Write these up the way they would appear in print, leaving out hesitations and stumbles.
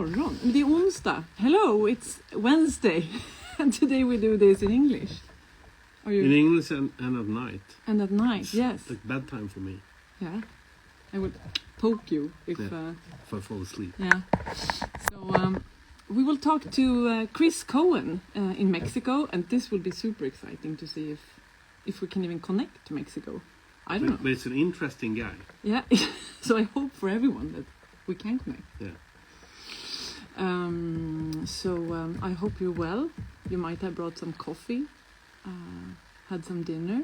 morgon. Det är onsdag. Hello, it's Wednesday. And today we do this in English. In English and at night. And at night, it's yes. like bedtime for me. Yeah. I would poke you if I fall asleep. Yeah. So we will talk to Chris Cohen in Mexico, and this will be super exciting to see if we can even connect to Mexico. I don't know. But it's an interesting guy. Yeah. So I hope for everyone that we can connect. Yeah. I hope you're well. You might have brought some coffee, had some dinner.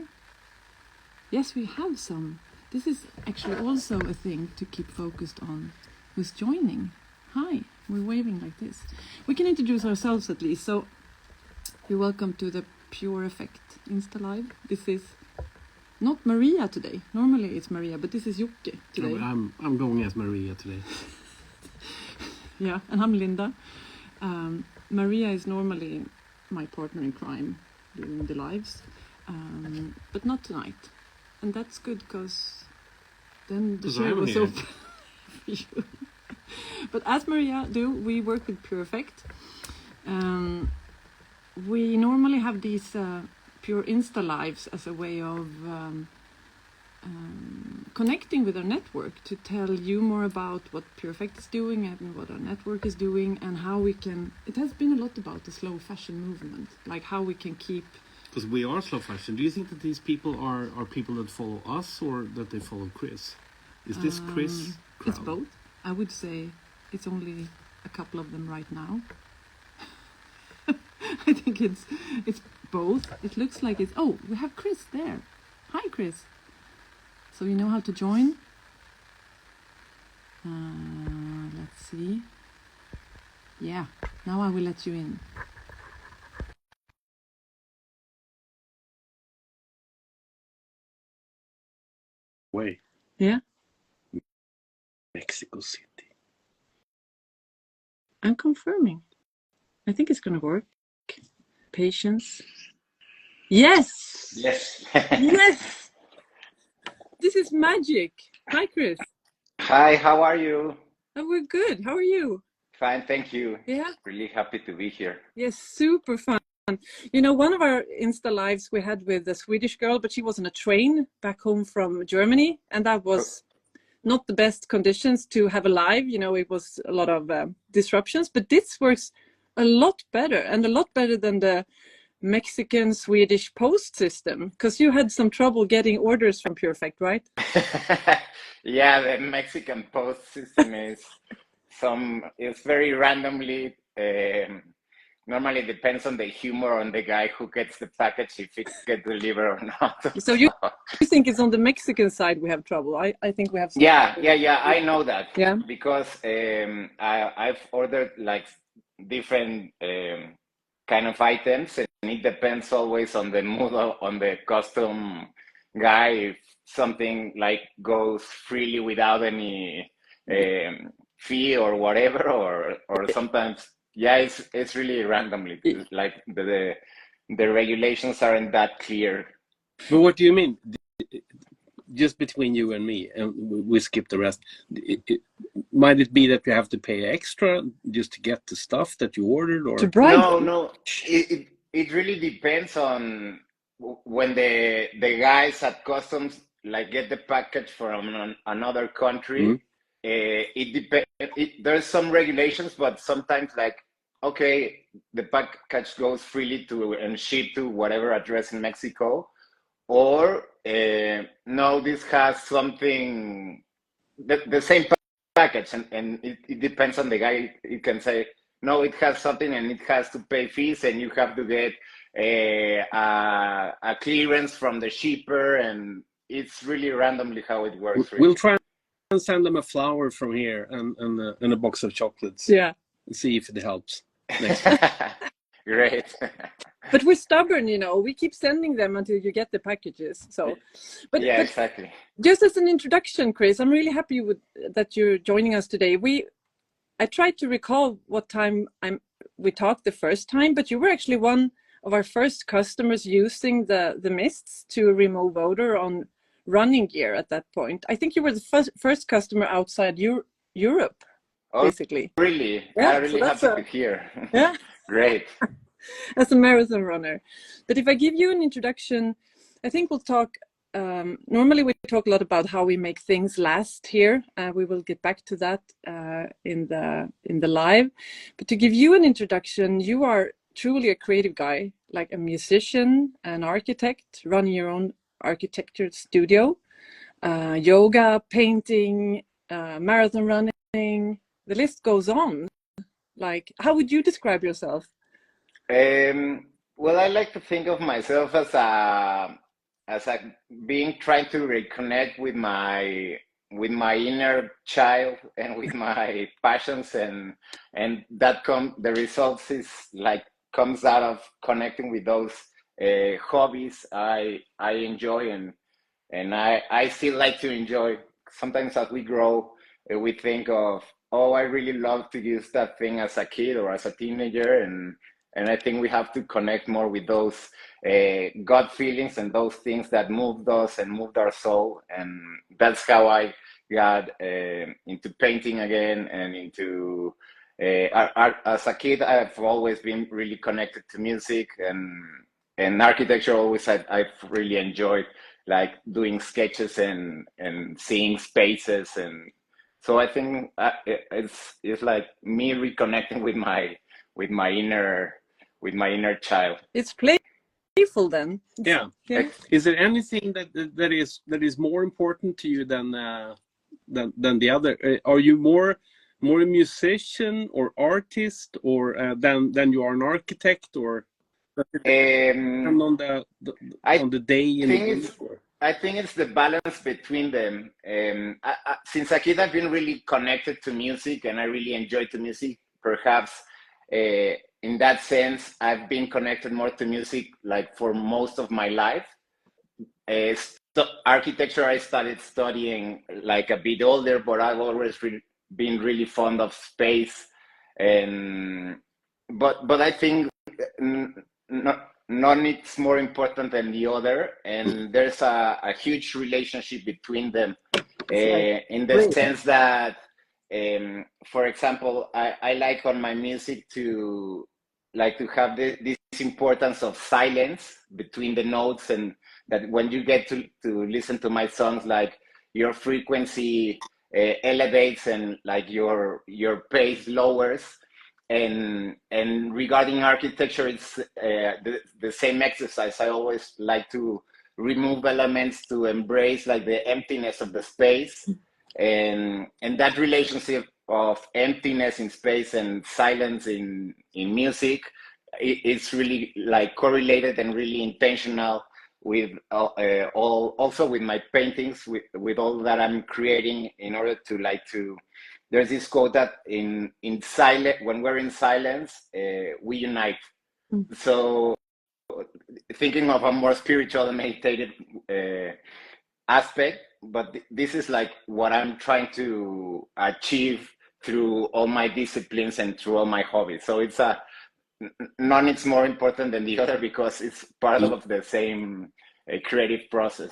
Yes, we have some. This is actually also a thing to keep focused on who's joining. Hi, we're waving like this. We can introduce ourselves at least. So you're welcome to the Pure Effect Insta Live. This is not Maria today. Normally it's Maria, but this is Jocke today. No, I'm going as Maria today. Yeah, and I'm Linda. Maria is normally my partner in crime during the lives, but not tonight. And that's good because then the chair was open for you. But as Maria do, we work with Pure Effect. We normally have these Pure Insta lives as a way of connecting with our network to tell you more about what Pure Effect is doing and what our network is doing and how we can. It has been a lot about the slow fashion movement, like how we can keep. Because we are slow fashion. Do you think that these people are people that follow us or that they follow Chris? Is this Chris crowd? It's both. I would say it's only a couple of them right now. I think it's both. It looks like it's. Oh, we have Chris there. Hi, Chris. So you know how to join? Let's see. Yeah, now I will let you in. Way. Yeah? Mexico City. I'm confirming. I think it's going to work. Patience. Yes! Yes. Yes! This is magic. Hi, Chris. Hi, how are you? Oh, we're good. How are you? Fine, thank you. Yeah? Really happy to be here. Yes, super fun. You know, one of our Insta lives we had with a Swedish girl, but she was on a train back home from Germany, and that was not the best conditions to have a live. You know, it was a lot of disruptions, but this works a lot better, and a lot better than the Mexican-Swedish post system, because you had some trouble getting orders from Pure Effect, right? Yeah, the Mexican post system it's very randomly. Normally depends on the humor on the guy who gets the package, if it gets delivered or not. So you think it's on the Mexican side we have trouble? I think we have some trouble. I know that. Yeah. Because I've ordered like different kind of items, and it depends always on the mood on the custom guy. If something like goes freely without any fee or whatever, or sometimes. Yeah, it's really randomly. Like the regulations aren't that clear. But what do you mean? Just between you and me, and we skip the rest. Might it be that you have to pay extra just to get the stuff that you ordered, or no? It really depends on when the guys at customs like get the package from another country. There's some regulations, but sometimes like. Okay, the package goes freely and shipped to whatever address in Mexico, or no, this has something, the same package, and it depends on the guy. It can say, no, it has something and it has to pay fees, and you have to get a clearance from the shipper, and it's really randomly how it works. We'll try and send them a flower from here and a box of chocolates. Yeah. And see if it helps. Great. But we're stubborn, you know. We keep sending them until you get the packages. So, but exactly. Just as an introduction, Chris, I'm really happy that you're joining us today. I tried to recall what time we talked the first time, but you were actually one of our first customers using the mists to remove odor on running gear at that point. I think you were the first customer outside Europe. Oh, basically. really? Yeah, I'm so really that's happy to hear. yeah, Great. as a marathon runner. But if I give you an introduction, I think we'll talk. Normally, we talk a lot about how we make things last here. We will get back to that in the live. But to give you an introduction, you are truly a creative guy, like a musician, an architect, running your own architecture studio, yoga, painting, marathon running. The list goes on. Like, how would you describe yourself? Well, I like to think of myself as a being trying to reconnect with my inner child and with my passions, and the results is like comes out of connecting with those hobbies I enjoy, and I still like to enjoy. Sometimes as we grow, we think of, oh, I really love to use that thing as a kid or as a teenager, and I think we have to connect more with those gut feelings and those things that moved us and moved our soul. And that's how I got into painting again and into art. As a kid, I've always been really connected to music and architecture. Always I've really enjoyed like doing sketches and seeing spaces, and so I think it's like me reconnecting with my inner with my inner child. It's playful then. Yeah. Yeah. Is there anything that is more important to you than the other? Are you more a musician or artist, or than you are an architect, or Um, on I the day in the think week? it's I think it's the balance between them. Since a kid, I've been really connected to music, and I really enjoy the music. Perhaps in that sense, I've been connected more to music like for most of my life. Architecture, I started studying like a bit older, but I've always been really fond of space, and but I think none is more important than the other, and there's a huge relationship between them, in the sense that, for example, I like on my music to like to have this importance of silence between the notes, and that when you get to listen to my songs, like your frequency elevates and like your pace lowers. And regarding architecture, it's the same exercise. I always like to remove elements to embrace like the emptiness of the space, and that relationship of emptiness in space and silence in music, it's really like correlated and really intentional with all, also with my paintings, with all that I'm creating, in order to like to there's this quote that in silent when we're in silence, we unite. So thinking of a more spiritual and meditative aspect, but this is like what I'm trying to achieve through all my disciplines and through all my hobbies. So it's a none is more important than the other, because it's part of the same creative process.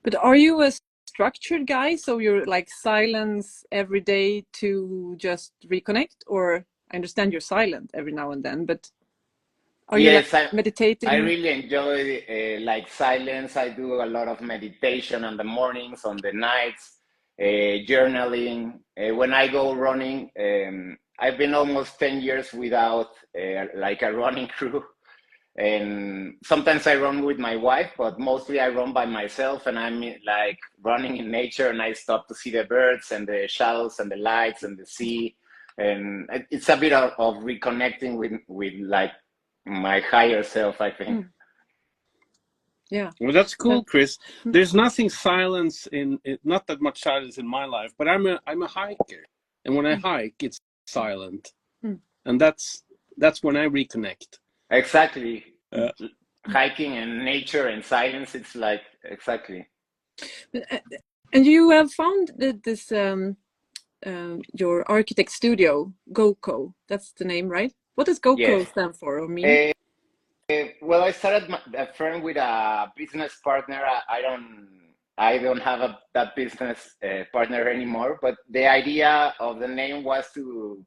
But are you a structured guy? So you're like silence every day to just reconnect? Or I understand you're silent every now and then, but are you like Yes, I meditating? really enjoy like silence. I do a lot of meditation on the mornings, on the nights, journaling. When I go running, I've been almost 10 years without like a running crew. And sometimes I run with my wife, but mostly I run by myself, and I'm like running in nature, and I stop to see the birds and the shadows and the lights and the sea. And it's a bit of reconnecting with like my higher self, I think. Yeah. Well, that's cool, That- Chris. There's nothing silence not that much silence in my life, but I'm a hiker, and when I hike, it's silent, and that's when I reconnect. Exactly. Hiking and nature and silence, it's like, exactly. And you have found that this your architect studio, GoCo. That's the name, right? What does Yes. GoCo stand for or mean? Well, I started a firm with a business partner. I don't. I don't have that business partner anymore. But the idea of the name was to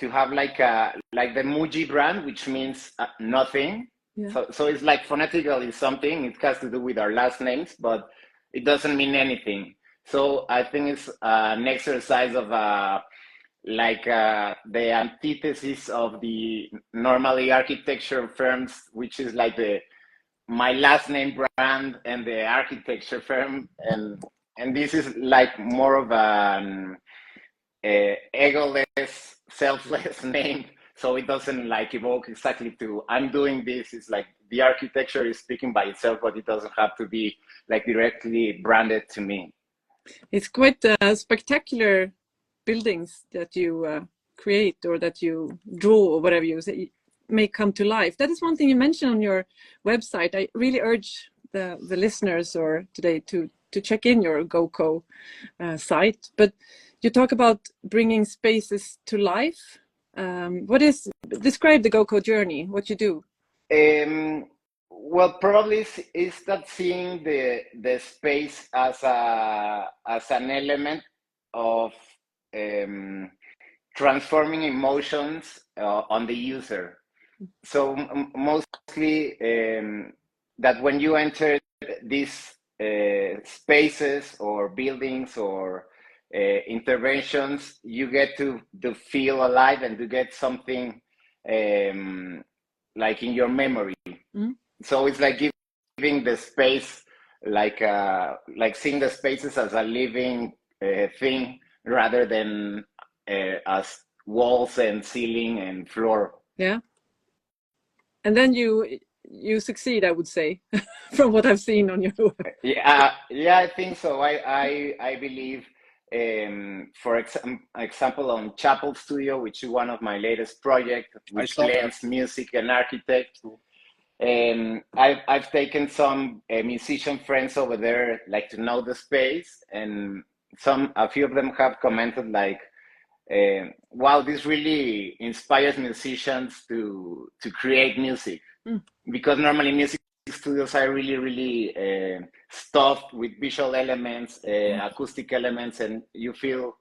have like the Muji brand, which means nothing. Yeah. So it's like phonetically something. It has to do with our last names, but it doesn't mean anything. So I think it's an exercise of the antithesis of the normally architecture firms, which is like my last name brand and the architecture firm, and this is like more of an egoless, selfless name. So it doesn't like evoke exactly to I'm doing this. It's like the architecture is speaking by itself, but it doesn't have to be like directly branded to me. It's quite spectacular buildings that you create or that you draw or whatever you say may come to life. That is one thing you mentioned on your website. I really urge the listeners or today to check in your GoCo site. But you talk about bringing spaces to life. Describe the GoCo journey, what you do? Well, probably is that seeing the space as an element of transforming emotions on the user. So mostly that when you enter these spaces or buildings or interventions, you get to feel alive and to get something like in your memory. Mm. So it's like giving the space, like seeing the spaces as a living thing rather than as walls and ceiling and floor. Yeah. And then you succeed, I would say, from what I've seen on your web. Yeah, I think so. I believe, for example, on Chapel Studio, which is one of my latest projects, which blends music and architect. I've taken some musician friends over there, like to know the space, and a few of them have commented like, wow, this really inspires musicians to create music. Because normally music studios are really stuffed with visual elements, acoustic elements, and you feel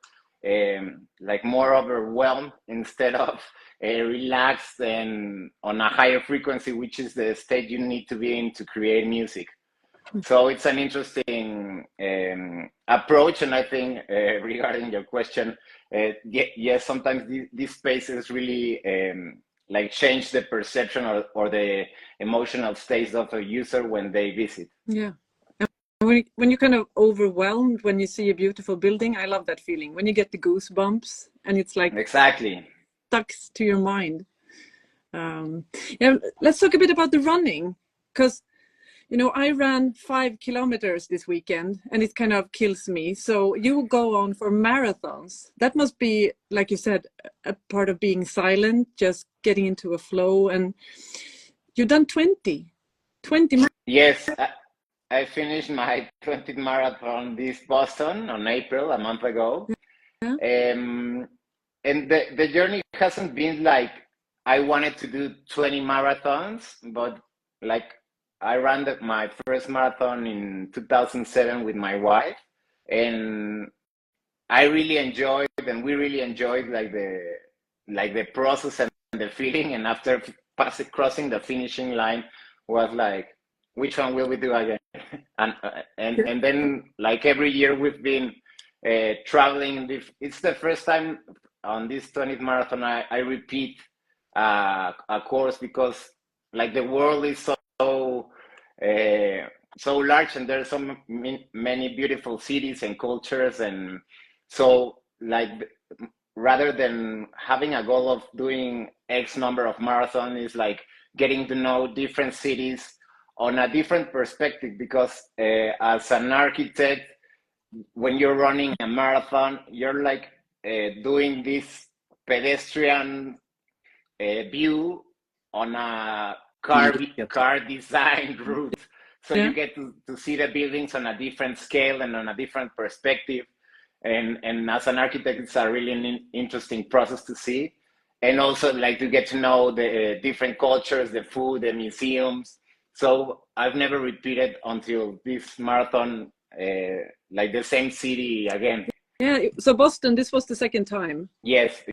like more overwhelmed instead of relaxed and on a higher frequency, which is the state you need to be in to create music. So it's an interesting approach, and I think regarding your question, yes, sometimes these spaces really like change the perception or the emotional states of a user when they visit. Yeah. When you're kind of overwhelmed when you see a beautiful building, I love that feeling. When you get the goosebumps and it's like exactly stuck to your mind. Yeah, let's talk a bit about the running, because I ran 5 kilometers this weekend and it kind of kills me. So you go on for marathons. That must be, like you said, a part of being silent, just getting into a flow. And you've done 20 Yes, I finished my 20th marathon this Boston on April, a month ago. Yeah. And the journey hasn't been like I wanted to do 20 marathons, but like I ran my first marathon in 2007 with my wife, and I really enjoyed, and we really enjoyed like the process and the feeling. And after crossing the finishing line, was like, which one will we do again? and then like every year we've been traveling. It's the first time on this 20th marathon I repeat a course, because like the world is so large and there's so many beautiful cities and cultures, and so like rather than having a goal of doing X number of marathons, is like getting to know different cities on a different perspective, because as an architect, when you're running a marathon, you're like doing this pedestrian view on a car designed route. So you get to see the buildings on a different scale and on a different perspective. And as an architect, it's a really interesting process to see. And also like to get to know the different cultures, the food, the museums. So I've never repeated until this marathon like the same city again. Yeah. So Boston, this was the second time. Yes,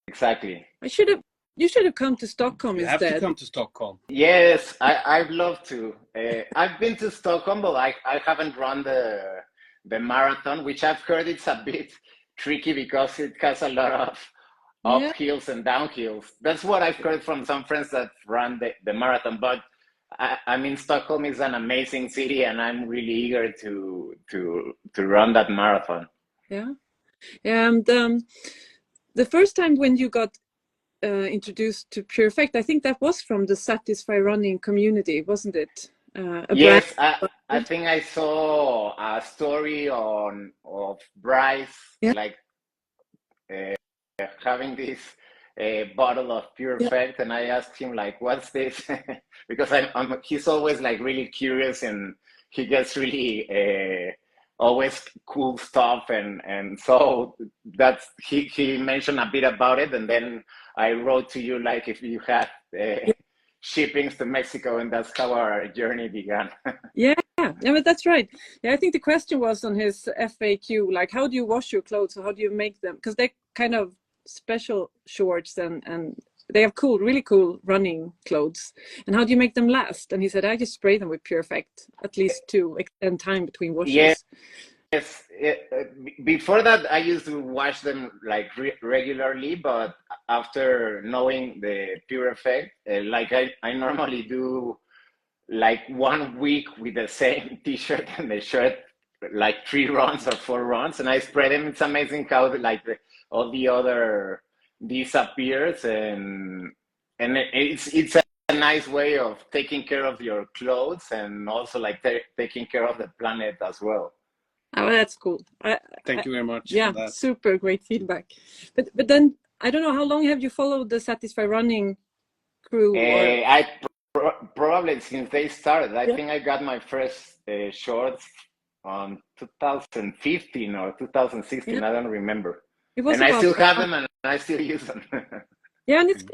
exactly. You should have come to Stockholm You have to instead. come to Stockholm. Yes, I'd love to. I've been to Stockholm, but I haven't run the marathon, which I've heard it's a bit tricky because it has a lot of Yeah. uphills and downhills. That's what I've heard from some friends that run the marathon. But I mean, Stockholm is an amazing city, and I'm really eager to run that marathon. Yeah. And the first time when you got introduced to Pure Effect, I think that was from the Satisfy Running community, wasn't it? Yes, I think I saw a story of Bryce Yeah. like having this bottle of Pure Yeah. Effect, and I asked him like, "What's this?" Because he's always like really curious, and he gets really always cool stuff, and so that's he mentioned a bit about it, and then I wrote to you like if you had shippings to Mexico, and that's how our journey began. Yeah, but that's right. Yeah, I think the question was on his FAQ, like how do you wash your clothes or how do you make them? Because they're kind of special shorts and they have really cool running clothes. And how do you make them last? And he said, I just spray them with Pure Effect, at least to extend time between washes. Yes, before that, I used to wash them like regularly, but after knowing the Pure Effect, like I normally do like 1 week with the same t-shirt and the shirt, like 3 runs or 4 runs, and I spread them. It's amazing how all the other disappears, and it's a nice way of taking care of your clothes and also like taking care of the planet as well. Oh, that's cool. Thank you very much Yeah, for that. super great feedback. But then I don't know, how long have you followed the Satisfy Running crew? I probably since they started. I Yeah. think I got my first shorts on 2015 or 2016. Yeah. I don't remember. It was And I about still have them, and I still use them. Yeah, and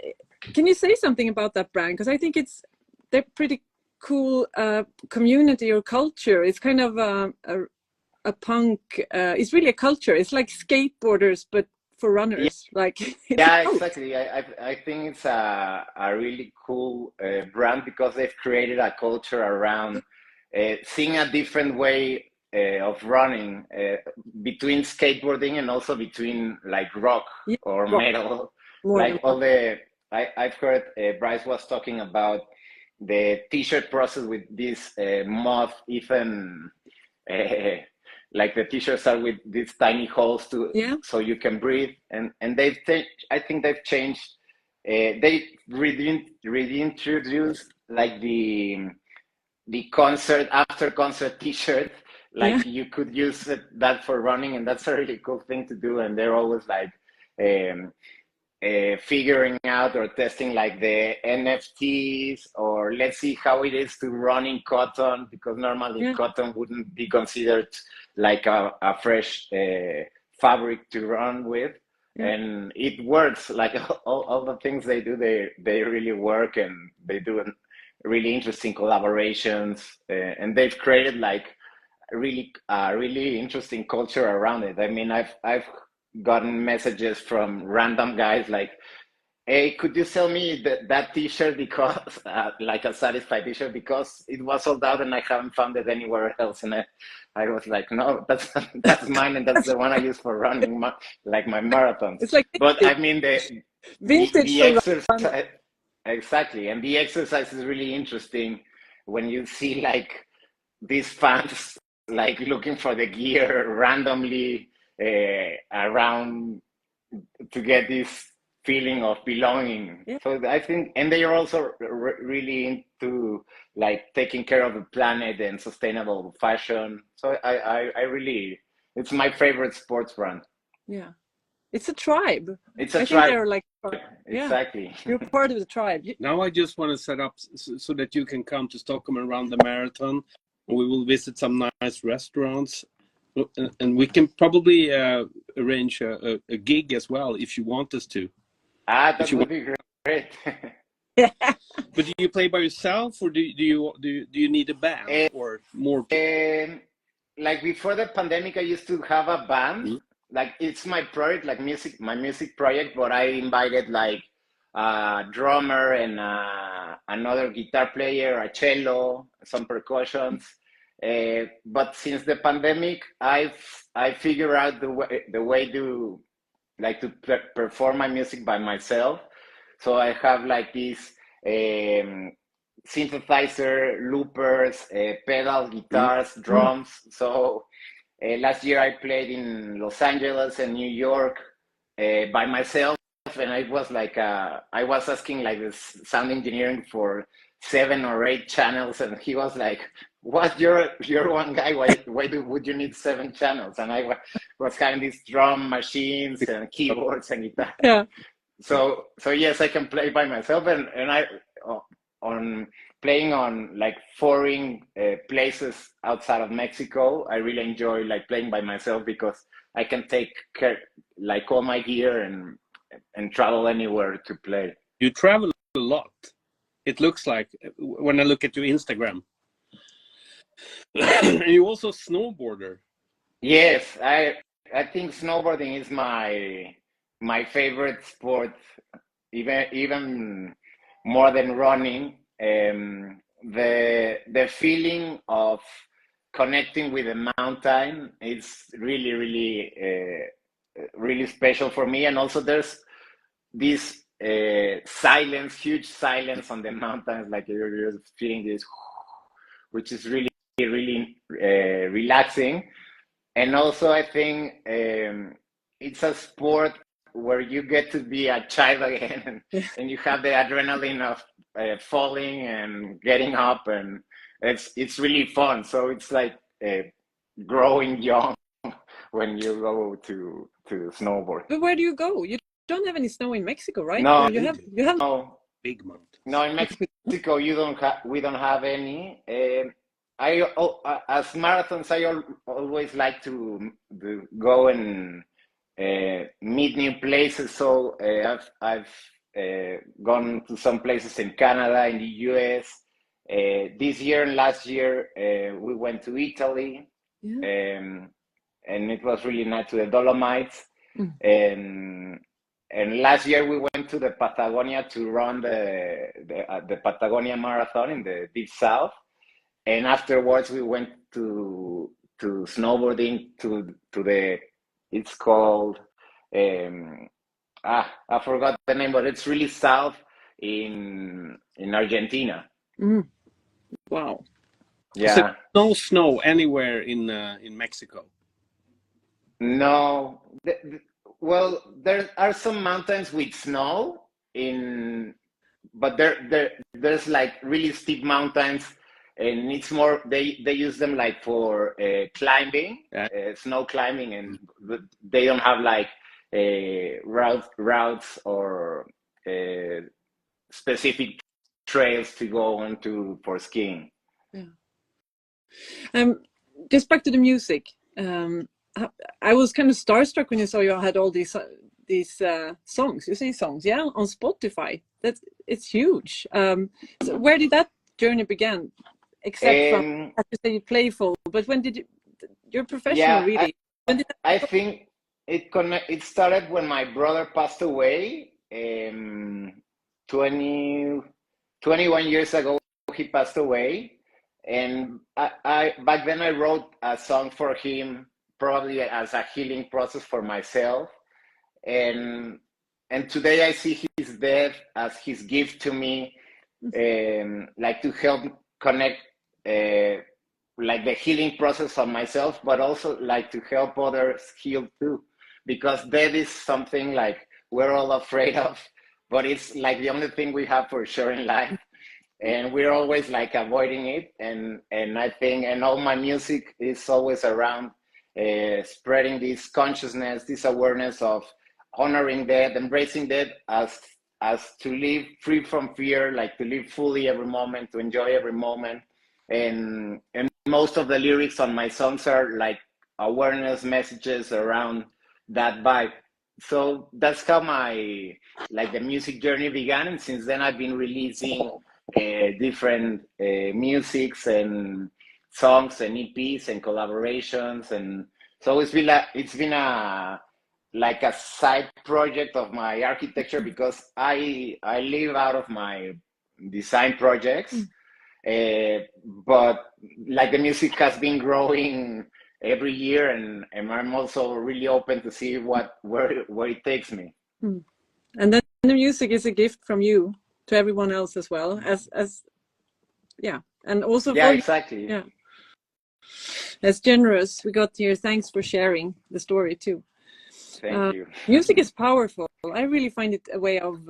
can you say something about that brand? Because I think they're pretty cool community or culture. It's kind of a punk. It's really a culture. It's like skateboarders, but for runners. Like Yeah, exactly. I think it's a really cool brand because they've created a culture around seeing a different way of running between skateboarding and also between like rock or metal. Like I've heard Bryce was talking about the t-shirt process with this moth Ethan. Like the t-shirts are with these tiny holes so you can breathe, and I think they've changed. They reintroduced like the concert after concert t-shirt, like you could use that for running, and that's a really cool thing to do. And they're always like figuring out or testing like the NFTs, or let's see how it is to run in cotton, because normally cotton wouldn't be considered like a fresh fabric to run with. And it works. Like all the things they do, they really work, and they do really interesting collaborations, and they've created like really interesting culture around it. I mean, I've gotten messages from random guys like, "Hey, could you sell me that t-shirt because like a Satisfied t-shirt, because it was sold out and I haven't found it anywhere else." And I was like, "No, that's mine, and that's the one I use for running like my marathons." It's like but I mean vintage the exercise, exactly, and the exercise is really interesting when you see like these fans like looking for the gear randomly around to get this feeling of belonging. So I think, and they are also really into like taking care of the planet and sustainable fashion. So I really, it's my favorite sports brand. Yeah, it's a tribe. It's a I tribe. think they're like, exactly. You're part of the tribe. Now I just want to set up so that you can come to Stockholm and run the marathon. We will visit some nice restaurants, and we can probably arrange a gig as well if you want us to. That would be great. But do you play by yourself, or do you need a band or more people? like before the pandemic, I used to have a band. Like it's my project, like my music project. But I invited like a drummer and another guitar player, a cello, some percussions. But since the pandemic, I figured out the way to like to perform my music by myself. So I have like these synthesizer, loopers, pedal guitars, drums. So last year I played in Los Angeles and New York by myself, and I was like, I was asking like this sound engineering for 7 or 8 channels, and he was like, "What? You're one guy. Would you need 7 channels?" And I was having these drum machines and keyboards and guitar. Yeah. So yes, I can play by myself, and I on playing on like foreign places outside of Mexico. I really enjoy like playing by myself because I can take care, like all my gear and travel anywhere to play. You travel a lot. It looks like when I look at your Instagram. And you also snowboarder. Yes, I think snowboarding is my favorite sport, even more than running. The feeling of connecting with the mountain is really special for me. And also there's this silence, huge silence on the mountains, like you're feeling this, which is really relaxing. And also I think it's a sport where you get to be a child again, and you have the adrenaline of falling and getting up, and it's really fun. So it's like growing young when you go to snowboard. But where do you go? You don't have any snow in Mexico, right? No, Or you have no, big mountains. no. In Mexico, we don't have any. As marathons, I always like to go and meet new places. So I've gone to some places in Canada, in the US. This year and last year, we went to Italy, and it was really nice, to the Dolomites. And last year we went to the Patagonia to run the Patagonia Marathon in the Deep South. And afterwards we went to snowboarding to the, it's called I forgot the name, but it's really south in Argentina. Wow. Yeah. So no snow anywhere in Mexico. No. Well, there are some mountains with snow but there's like really steep mountains, and it's more they use them like for climbing, snow climbing, and they don't have like routes or specific trails to go on to for skiing. Just back to the music. I was kind of starstruck when you saw you had all these songs. You say songs, yeah, on Spotify. It's huge. So where did that journey begin? Except from, as you say, playful. But when did you're professional, really? I think it started when my brother passed away. 21 years ago, he passed away, and I back then I wrote a song for him, probably as a healing process for myself, and today I see his death as his gift to me, like to help connect like the healing process of myself, but also like to help others heal too, because death is something like we're all afraid of, but it's like the only thing we have for sure in life, and we're always like avoiding it. And I think, and all my music is always around spreading this consciousness, this awareness of honoring death, embracing death as to live free from fear, like to live fully every moment, to enjoy every moment. And most of the lyrics on my songs are like awareness messages around that vibe. So that's how my the music journey began, and since then I've been releasing different musics, and songs and EPs and collaborations, and so it's been a like a side project of my architecture, because I live out of my design projects, but like the music has been growing every year, and I'm also really open to see where it takes me. And then the music is a gift from you to everyone else as well, as yeah, and also Yeah, for exactly. yeah, as generous. We got here. Thanks for sharing the story too. Thank you. Music is powerful. I really find it a way of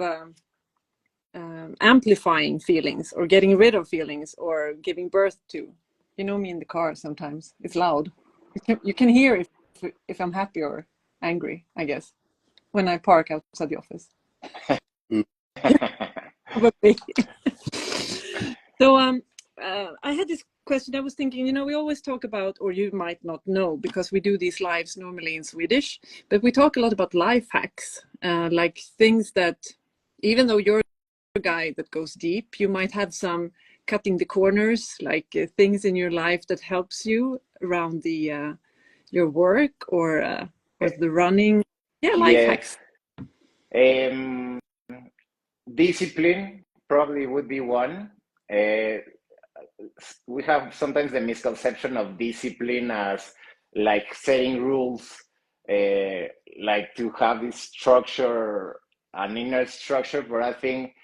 amplifying feelings, or getting rid of feelings, or giving birth to. You know me in the car sometimes. It's loud. You can hear if I'm happy or angry, I guess, when I park outside the office. Probably. So I had this question. I was thinking, we always talk about, or you might not know because we do these lives normally in Swedish, but we talk a lot about life hacks, like things that, even though you're a guy that goes deep, you might have some cutting the corners, like things in your life that helps you around the your work or the running. Yeah, life hacks. Discipline probably would be one. We have sometimes the misconception of discipline as like setting rules, like to have this structure, an inner structure, but I think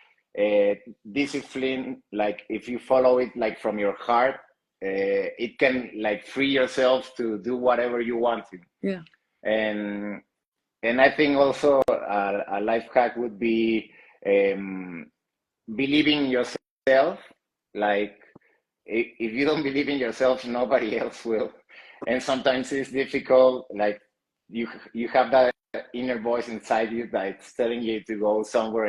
discipline, like if you follow it like from your heart, it can like free yourself to do whatever you want to. Yeah. And I think also a life hack would be believing in yourself. Like if you don't believe in yourself, nobody else will. And sometimes it's difficult. Like you have that inner voice inside you that's telling you to go somewhere,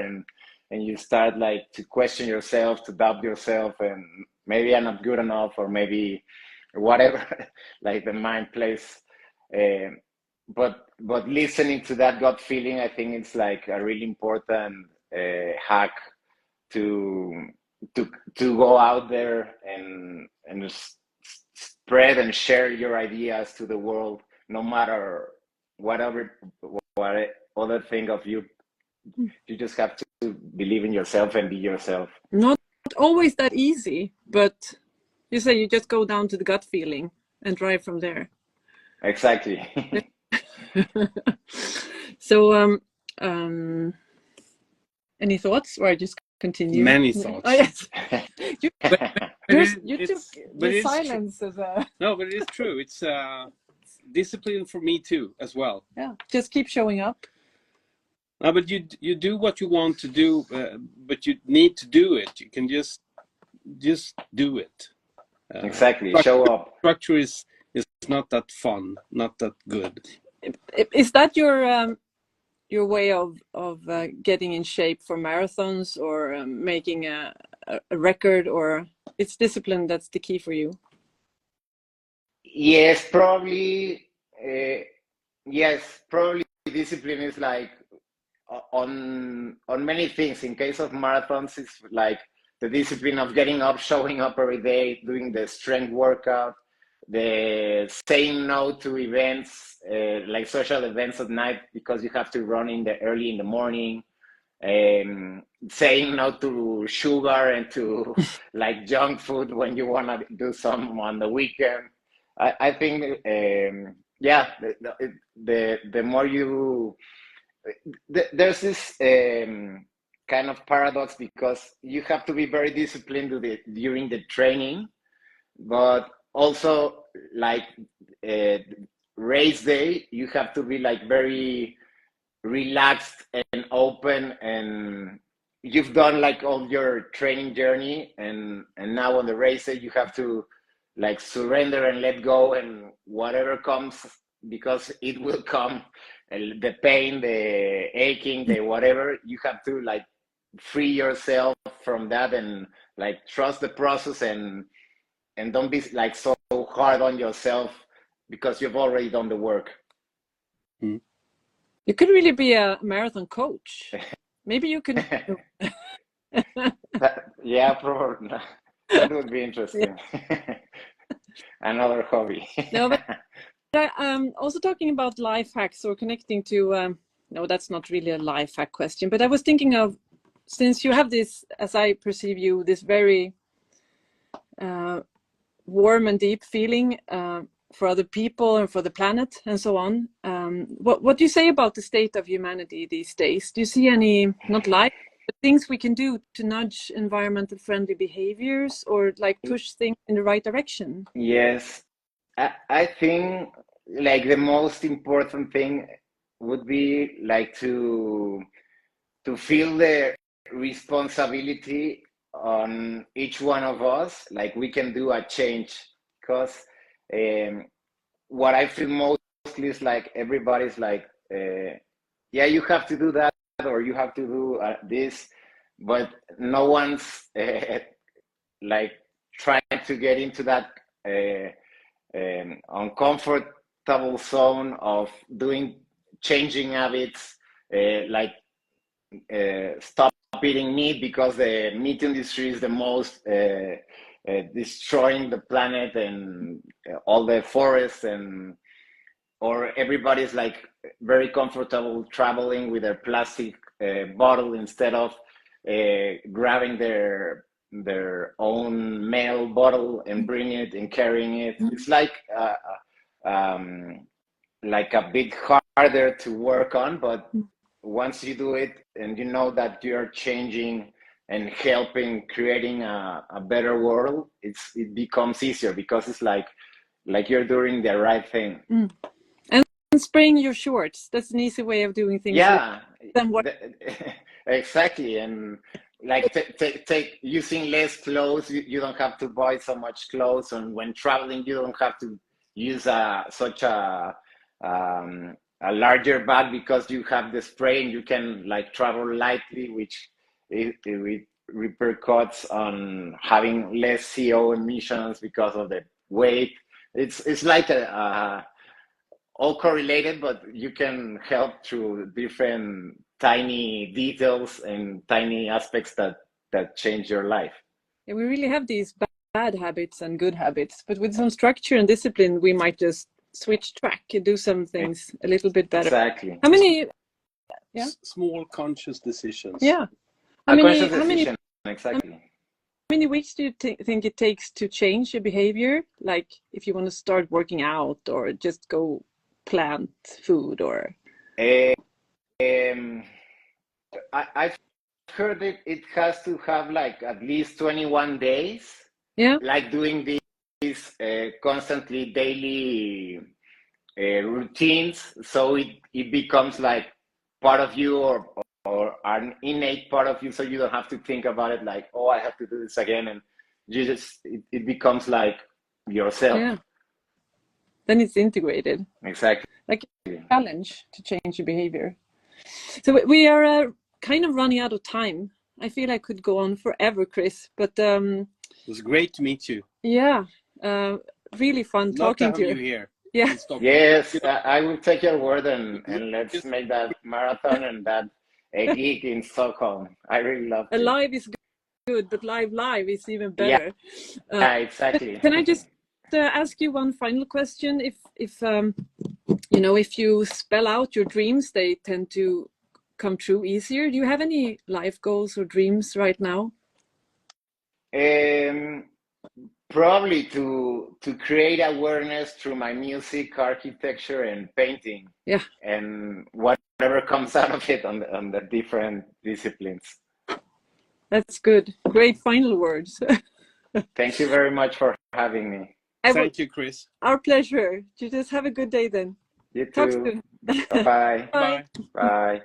and you start like to question yourself, to doubt yourself, and maybe I'm not good enough, or maybe whatever like the mind plays. But listening to that gut feeling, I think it's like a really important hack to go out there and just spread and share your ideas to the world, no matter what other think of you. You just have to believe in yourself and be yourself. Not always that easy, but you say you just go down to the gut feeling and drive from there. Exactly. So any thoughts, or I just continue? Many thoughts. Oh, yes. You But took the silence as a... No, but it is true. It's discipline for me too, as well. Yeah, just keep showing up. No, but you do what you want to do, but you need to do it. You can just do it. Exactly. Show up. Structure is not that fun, not that good. Is that your way of getting in shape for marathons, or making a record, or it's discipline that's the key for you? Yes, probably. Yes, probably discipline is like on many things. In case of marathons, it's like the discipline of getting up, showing up every day, doing the strength workout, the saying no to events, like social events at night because you have to run early in the morning, saying no to sugar and to like junk food when you want to do some on the weekend. I think yeah, the more you there's this kind of paradox, because you have to be very disciplined during the training, but also like race day, you have to be like very relaxed and open, and you've done like all your training journey, and now on the race day you have to like surrender and let go, and whatever comes, because it will come, the pain, the aching, the whatever, you have to like free yourself from that and like trust the process, and don't be like so hard on yourself because you've already done the work. You could really be a marathon coach. Maybe you could. Yeah, probably. That would be interesting. another hobby. No, but also talking about life hacks or connecting to, no, that's not really a life hack question, but I was thinking of, since you have this, as I perceive you, this very warm and deep feeling for other people and for the planet and so on. What do you say about the state of humanity these days? Do you see any, not life, but things we can do to nudge environmental friendly behaviors or like push things in the right direction? Yes, I think like the most important thing would be like to feel the responsibility on each one of us, like we can do a change, because what I feel mostly is like everybody's like, yeah, you have to do that or you have to do this, but no one's like trying to get into that uncomfortable zone of changing habits, like stop eating meat because the meat industry is the most destroying the planet and all the forests, and or everybody's like very comfortable traveling with their plastic bottle instead of grabbing their own mail bottle and bringing it and carrying it. It's like a bit harder to work on, but once you do it and you know that you're changing and helping creating a better world, it becomes easier because it's like you're doing the right thing. And spraying your shorts, that's an easy way of doing things. Yeah, than what exactly. And like take using less clothes, you don't have to buy so much clothes, and when traveling you don't have to use such a larger bag because you have the spray and you can like travel lightly, which it repercutes on having less CO emissions because of the weight. It's like all correlated, but you can help through different tiny details and tiny aspects that change your life. Yeah, we really have these bad habits and good habits, but with some structure and discipline, we might just switch track and do some things a little bit better. Exactly. How many? Yeah. Small conscious decisions. Yeah. How many? Exactly. How many weeks do you think it takes to change your behavior? Like if you want to start working out or just go plant food or? I've heard it has to have like at least 21 days. Yeah. Like doing these constantly daily routines, so it becomes like part of you or an innate part of you, so you don't have to think about it like, oh, I have to do this again, and you just it becomes like yourself. Yeah. Then it's integrated. Exactly. Like a challenge to change your behavior. So we are kind of running out of time. I feel I could go on forever, Chris, but it was great to meet you. Yeah, really fun talking to you. Here. Yeah. Yes, I will take your word and let's make that marathon and that a gig in Stockholm. I really love it. Live is good, but live is even better. Yeah, exactly. Can I just ask you one final question? If you know, if you spell out your dreams, they tend to come true easier. Do you have any life goals or dreams right now? Probably to create awareness through my music, architecture, and painting. Yeah. And whatever comes out of it on the different disciplines. That's good. Great final words. Thank you very much for having me. Thank you, Chris. Our pleasure. You just have a good day then. You too. Talk soon. Bye-bye. Bye. Bye.